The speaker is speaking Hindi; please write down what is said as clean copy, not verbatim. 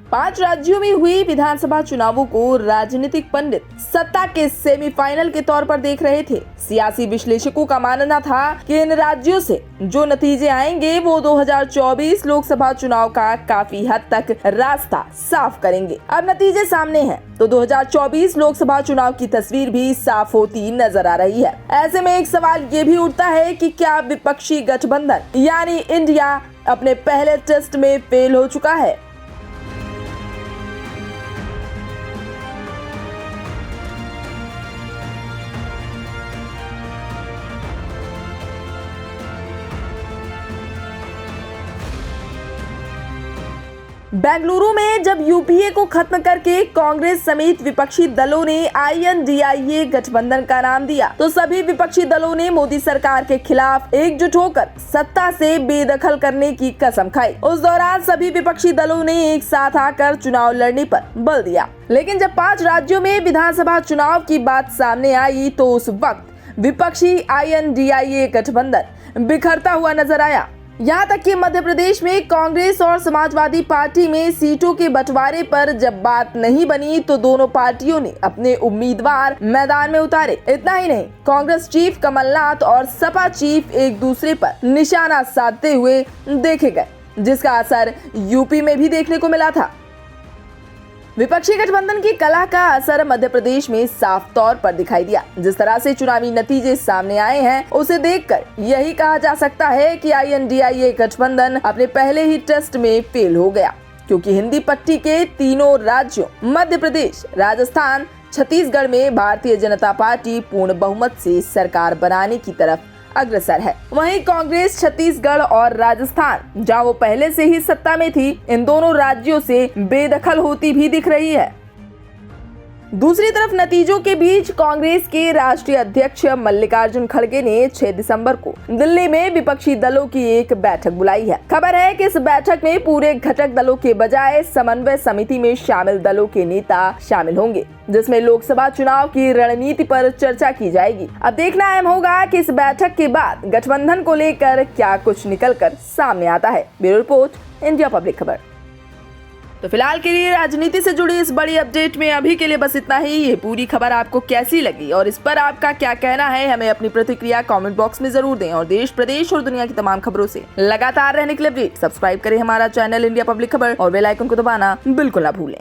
5 राज्यों में हुई विधानसभा चुनावों को राजनीतिक पंडित सत्ता के सेमीफाइनल के तौर पर देख रहे थे। सियासी विश्लेषकों का मानना था कि इन राज्यों से जो नतीजे आएंगे वो 2024 लोकसभा चुनाव का काफी हद तक रास्ता साफ करेंगे। अब नतीजे सामने हैं तो 2024 लोकसभा चुनाव की तस्वीर भी साफ होती नजर आ रही है। ऐसे में एक सवाल ये भी उठता है कि क्या विपक्षी गठबंधन यानी इंडिया अपने पहले टेस्ट में फेल हो चुका है। बेंगलुरु में जब यूपीए को खत्म करके कांग्रेस समेत विपक्षी दलों ने INDIA गठबंधन का नाम दिया तो सभी विपक्षी दलों ने मोदी सरकार के खिलाफ एकजुट होकर सत्ता से बेदखल करने की कसम खाई। उस दौरान सभी विपक्षी दलों ने एक साथ आकर चुनाव लड़ने पर बल दिया। लेकिन जब 5 राज्यों में विधानसभा चुनाव की बात सामने आई तो उस वक्त विपक्षी INDIA गठबंधन बिखरता हुआ नजर आया। यहाँ तक कि मध्य प्रदेश में कांग्रेस और समाजवादी पार्टी में सीटों के बंटवारे पर जब बात नहीं बनी तो दोनों पार्टियों ने अपने उम्मीदवार मैदान में उतारे। इतना ही नहीं, कांग्रेस चीफ कमलनाथ और सपा चीफ एक दूसरे पर निशाना साधते हुए देखे गए, जिसका असर यूपी में भी देखने को मिला था। विपक्षी गठबंधन की कला का असर मध्य प्रदेश में साफ तौर पर दिखाई दिया। जिस तरह से चुनावी नतीजे सामने आए हैं उसे देखकर यही कहा जा सकता है कि INDIA गठबंधन अपने पहले ही टेस्ट में फेल हो गया, क्योंकि हिंदी पट्टी के तीनों राज्यों मध्य प्रदेश, राजस्थान, छत्तीसगढ़ में भारतीय जनता पार्टी पूर्ण बहुमत से सरकार बनाने की तरफ अग्रसर है। वहीं कांग्रेस छत्तीसगढ़ और राजस्थान, जहां वो पहले से ही सत्ता में थी, इन दोनों राज्यों से बेदखल होती भी दिख रही है। दूसरी तरफ नतीजों के बीच कांग्रेस के राष्ट्रीय अध्यक्ष मल्लिकार्जुन खड़गे ने 6 दिसंबर को दिल्ली में विपक्षी दलों की एक बैठक बुलाई है। खबर है कि इस बैठक में पूरे घटक दलों के बजाय समन्वय समिति में शामिल दलों के नेता शामिल होंगे, जिसमें लोकसभा चुनाव की रणनीति पर चर्चा की जाएगी। अब देखना अहम होगा कि इस बैठक के बाद गठबंधन को लेकर क्या कुछ निकलकर सामने आता है। ब्यूरो रिपोर्ट, इंडिया पब्लिक खबर। तो फिलहाल के लिए राजनीति से जुड़ी इस बड़ी अपडेट में अभी के लिए बस इतना ही। ये पूरी खबर आपको कैसी लगी और इस पर आपका क्या कहना है, हमें अपनी प्रतिक्रिया कमेंट बॉक्स में जरूर दें। और देश, प्रदेश और दुनिया की तमाम खबरों से लगातार रहने के लिए अपडेट सब्सक्राइब करें हमारा चैनल इंडिया पब्लिक खबर और बेल आइकन को दबाना बिल्कुल ना भूलें।